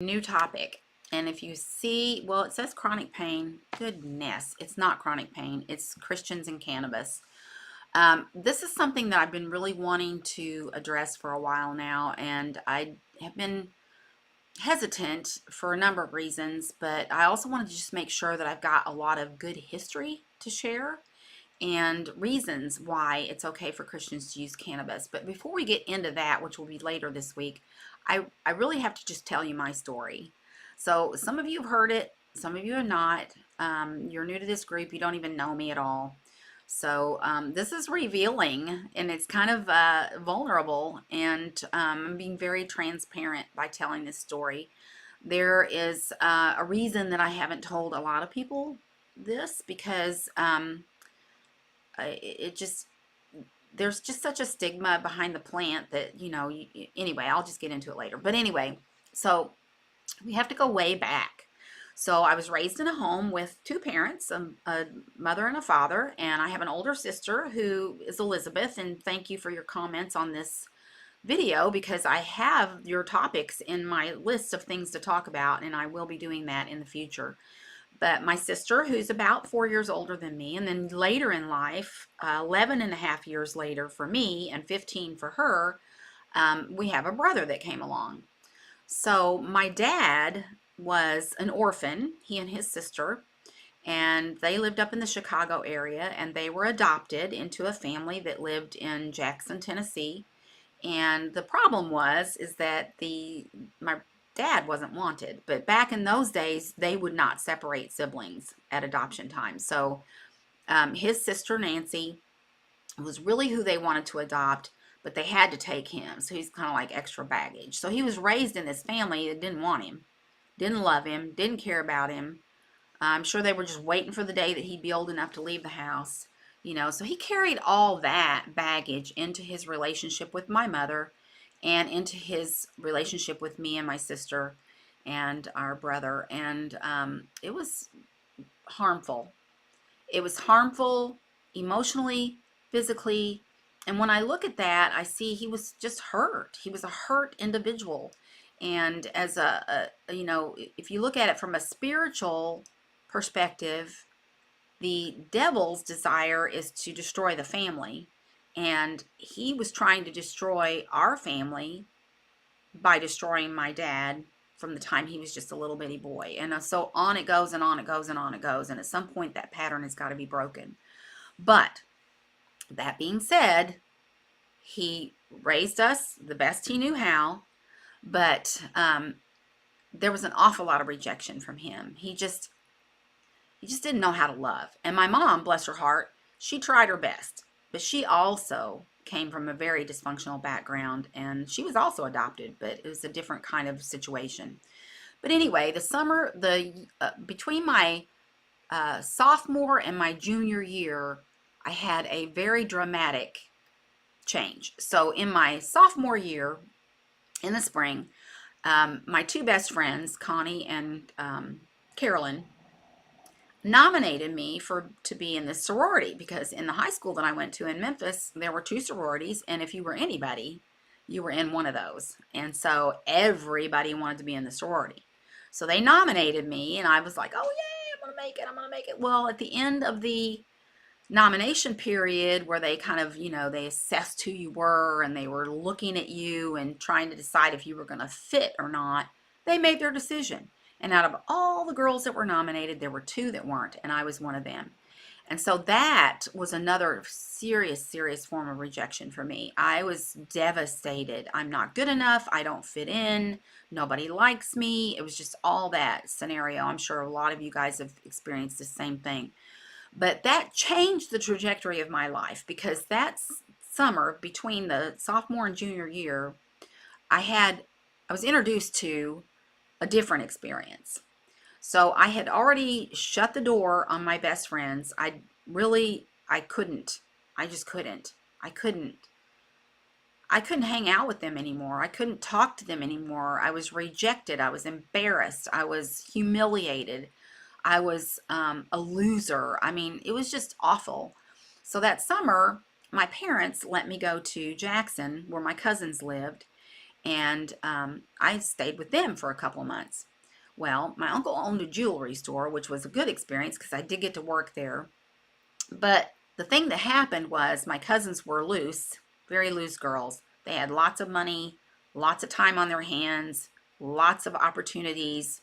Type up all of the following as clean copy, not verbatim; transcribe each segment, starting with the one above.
New topic. And if you see, well, it says chronic pain. Goodness, it's not chronic pain. It's Christians and cannabis. This is something that I've been really wanting to address for a while now, and I have been hesitant for a number of reasons, but I also wanted to just make sure that I've got a lot of good history to share and reasons why it's okay for Christians to use cannabis. But before we get into that, which will be later this week, I really have to just tell you my story. So some of you have heard it, some of you have not. You're new to this group, you don't even know me at all. So this is revealing, and it's kind of vulnerable, and I'm being very transparent by telling this story. There is a reason that I haven't told a lot of people this, because it just, there's just such a stigma behind the plant that, anyway, I'll just get into it later. But anyway, so we have to go way back. So I was raised in a home with two parents, a mother and a father, and I have an older sister who is Elizabeth, and thank you for your comments on this video, because I have your topics in my list of things to talk about, and I will be doing that in the future. But my sister, who's about 4 years older than me, and then later in life, 11 and a half years later for me and 15 for her, we have a brother that came along. So my dad was an orphan, he and his sister, and they lived up in the Chicago area, and they were adopted into a family that lived in Jackson, Tennessee. And the problem is that my dad wasn't wanted, but back in those days, they would not separate siblings at adoption time. So his sister Nancy was really who they wanted to adopt, but they had to take him. So he's kind of like extra baggage. So he was raised in this family that didn't want him, didn't love him, didn't care about him. I'm sure they were just waiting for the day that he'd be old enough to leave the house. So he carried all that baggage into his relationship with my mother and into his relationship with me and my sister and our brother. And it was harmful. It was harmful emotionally, physically. And when I look at that, I see he was just hurt. He was a hurt individual. And as if you look at it from a spiritual perspective, the devil's desire is to destroy the family, and he was trying to destroy our family by destroying my dad from the time he was just a little bitty boy. And so on it goes and on it goes and on it goes, and at some point that pattern has got to be broken. But that being said, he raised us the best he knew how, but there was an awful lot of rejection from him. He just didn't know how to love. And my mom, bless her heart, she tried her best, but she also came from a very dysfunctional background, and she was also adopted, but it was a different kind of situation. But anyway, between my sophomore and my junior year, I had a very dramatic change. So in my sophomore year, in the spring, my two best friends, Connie and Carolyn, nominated me to be in this sorority, because in the high school that I went to in Memphis, there were two sororities, and if you were anybody, you were in one of those. And so everybody wanted to be in the sorority. So they nominated me, and I was like, oh yay, I'm gonna make it, I'm gonna make it. Well, at the end of the nomination period, where they kind of, they assessed who you were, and they were looking at you and trying to decide if you were gonna fit or not, they made their decision. And out of all the girls that were nominated, there were two that weren't, and I was one of them. And so that was another serious, serious form of rejection for me. I was devastated. I'm not good enough. I don't fit in. Nobody likes me. It was just all that scenario. I'm sure a lot of you guys have experienced the same thing. But that changed the trajectory of my life, because that summer between the sophomore and junior year, I was introduced to a different experience. So I had already shut the door on my best friends. I couldn't. I just couldn't. I couldn't hang out with them anymore. I couldn't talk to them anymore. I was rejected. I was embarrassed. I was humiliated. I was a loser. I mean, it was just awful. So that summer, my parents let me go to Jackson, where my cousins lived, and I stayed with them for a couple of months. Well, my uncle owned a jewelry store, which was a good experience because I did get to work there. But the thing that happened was my cousins were loose, very loose girls. They had lots of money, lots of time on their hands, lots of opportunities.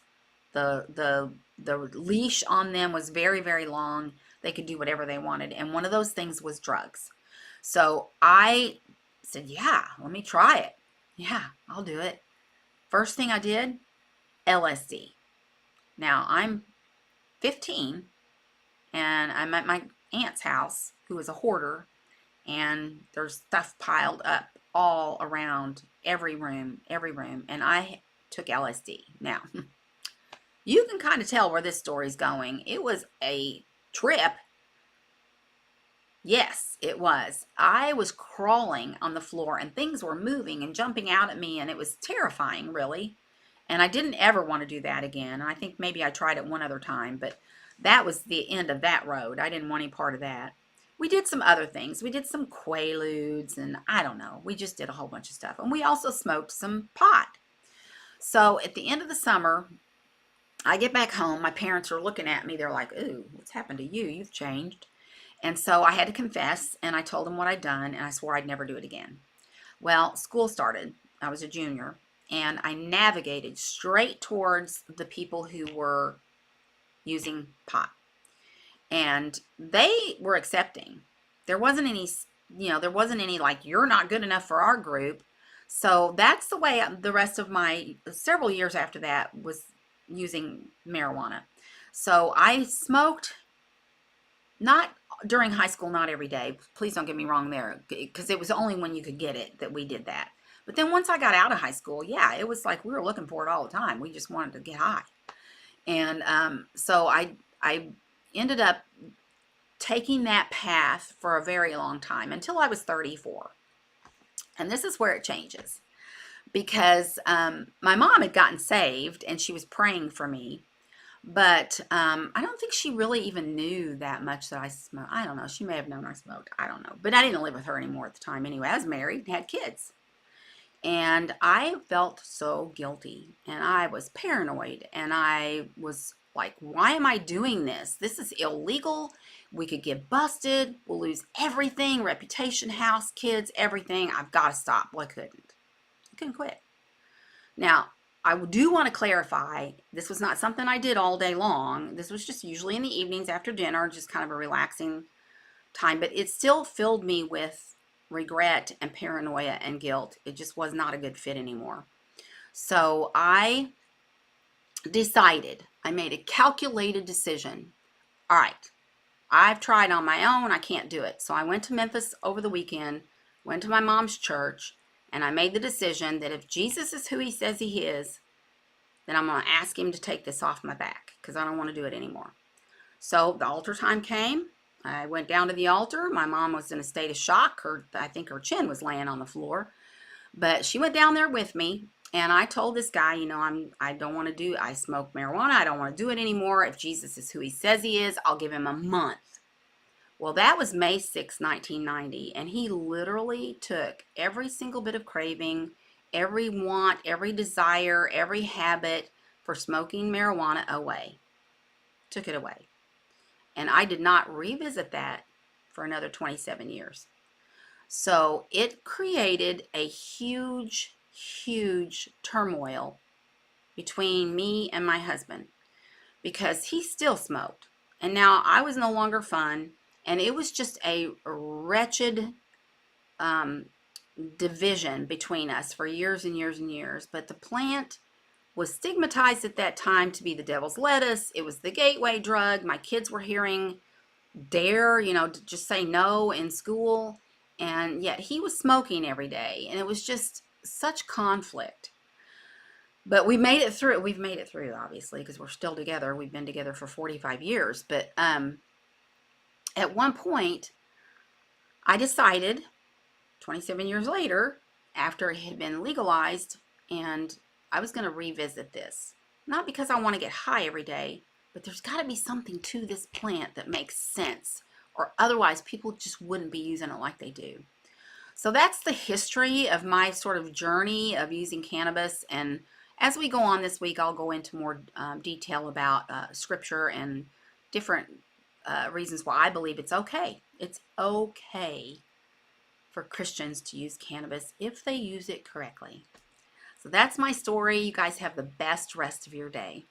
The leash on them was very, very long. They could do whatever they wanted. And one of those things was drugs. So I said, yeah, let me try it. Yeah, I'll do it. First thing I did, LSD. Now I'm 15 and I'm at my aunt's house, who is a hoarder, and there's stuff piled up all around every room, and I took LSD. Now, you can kind of tell where this story's going. It was a trip. Yes, it was. I was crawling on the floor and things were moving and jumping out at me, and it was terrifying, really. And I didn't ever want to do that again. I think maybe I tried it one other time, but that was the end of that road. I didn't want any part of that. We did some other things. We did some Quaaludes, and I don't know. We just did a whole bunch of stuff. And we also smoked some pot. So at the end of the summer, I get back home. My parents are looking at me. They're like, ooh, what's happened to you? You've changed. And so I had to confess, and I told them what I'd done, and I swore I'd never do it again. Well, school started. I was a junior, and I navigated straight towards the people who were using pot. And they were accepting. There wasn't any, there wasn't any like, you're not good enough for our group. So that's the way the rest of my several years after that was using marijuana. So I smoked, not during high school, not every day. Please don't get me wrong there, because it was only when you could get it that we did that. But then once I got out of high school, yeah, it was like we were looking for it all the time. We just wanted to get high. And so I ended up taking that path for a very long time until I was 34. And this is where it changes, because my mom had gotten saved and she was praying for me, but I don't think she really even knew that much that I smoked. I don't know. She may have known I smoked. I don't know. But I didn't live with her anymore at the time anyway. I was married and had kids. And I felt so guilty, and I was paranoid, and I was like, why am I doing this? This is illegal. We could get busted. We'll lose everything, reputation, house, kids, everything. I've got to stop. Well, I couldn't quit. Now, I do want to clarify, this was not something I did all day long. This was just usually in the evenings after dinner, just kind of a relaxing time, but it still filled me with regret and paranoia and guilt. It just was not a good fit anymore. So I decided, I made a calculated decision. All right, I've tried on my own. I can't do it. So I went to Memphis over the weekend, went to my mom's church, and I made the decision that if Jesus is who he says he is, then I'm going to ask him to take this off my back, because I don't want to do it anymore. So the altar time came. I went down to the altar. My mom was in a state of shock. I think her chin was laying on the floor. But she went down there with me, and I told this guy, I smoke marijuana. I don't want to do it anymore. If Jesus is who he says he is, I'll give him a month. Well, that was May 6, 1990, and he literally took every single bit of craving, every want, every desire, every habit for smoking marijuana away. Took it away. And I did not revisit that for another 27 years. So it created a huge, huge turmoil between me and my husband, because he still smoked. And now I was no longer fun. And it was just a wretched division between us for years and years and years. But the plant was stigmatized at that time to be the devil's lettuce. It was the gateway drug. My kids were hearing dare, to just say no in school. And yet he was smoking every day. And it was just such conflict. But we made it through. We've made it through, obviously, because we're still together. We've been together for 45 years. But at one point, I decided, 27 years later, after it had been legalized, and I was going to revisit this. Not because I want to get high every day, but there's got to be something to this plant that makes sense, or otherwise people just wouldn't be using it like they do. So that's the history of my sort of journey of using cannabis. And as we go on this week, I'll go into more detail about scripture and different reasons why I believe it's okay. It's okay for Christians to use cannabis if they use it correctly. So that's my story. You guys have the best rest of your day.